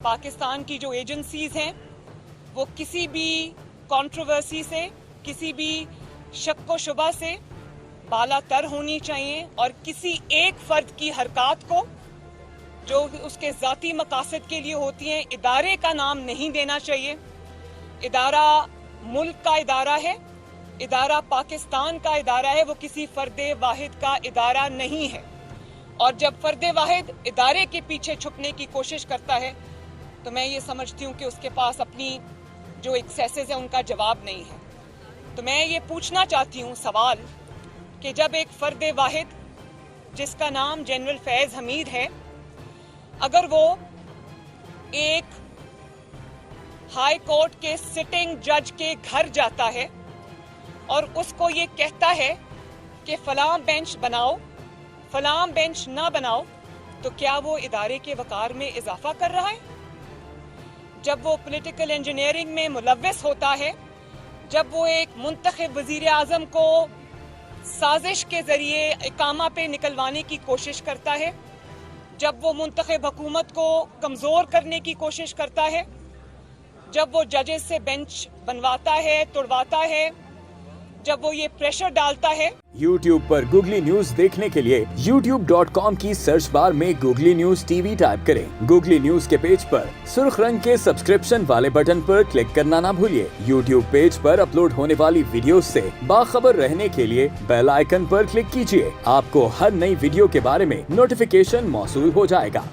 पाकिस्तान की जो एजेंसीज हैं वो किसी भी कंट्रोवर्सी से, किसी भी शक व शुबा से बालातर होनी चाहिए और किसी एक फर्द की हरकत को जो उसके ज़ाती मकासद के लिए होती हैं इदारे का नाम नहीं देना चाहिए। इदारा मुल्क का इदारा है, इदारा पाकिस्तान का इदारा है, वो किसी फर्द वाहिद का इदारा नहीं है। और जब फर्द वाहिद इदारे के पीछे छुपने की कोशिश करता है तो मैं ये समझती हूँ कि उसके पास अपनी जो एक्सेसेस हैं उनका जवाब नहीं है। तो मैं ये पूछना चाहती हूँ सवाल कि जब एक फर्द वाहिद जिसका नाम जनरल फैज़ हमीद है, अगर वो एक हाई कोर्ट के सिटिंग जज के घर जाता है और उसको ये कहता है कि फलां बेंच बनाओ, फलां बेंच ना बनाओ, तो क्या वो इदारे के वकार में इजाफा कर रहा है? जब वो पॉलिटिकल इंजीनियरिंग में मुलव्वस होता है, जब वो एक मुंतखब वजीर आज़म को साजिश के जरिए इकामा पे निकलवाने की कोशिश करता है, जब वो मुंतखब हुकूमत को कमज़ोर करने की कोशिश करता है, जब वो जजेस से बेंच बनवाता है, तोड़वाता है, जब वो ये प्रेशर डालता है। YouTube पर गूगली न्यूज देखने के लिए youtube.com की सर्च बार में गूगली न्यूज टीवी टाइप करें। गूगली न्यूज के पेज पर सुर्ख रंग के सब्सक्रिप्शन वाले बटन पर क्लिक करना ना भूलिए। YouTube पेज पर अपलोड होने वाली वीडियोस से बाखबर रहने के लिए बेल आइकन पर क्लिक कीजिए। आपको हर नई वीडियो के बारे में नोटिफिकेशन मौसूल हो जाएगा।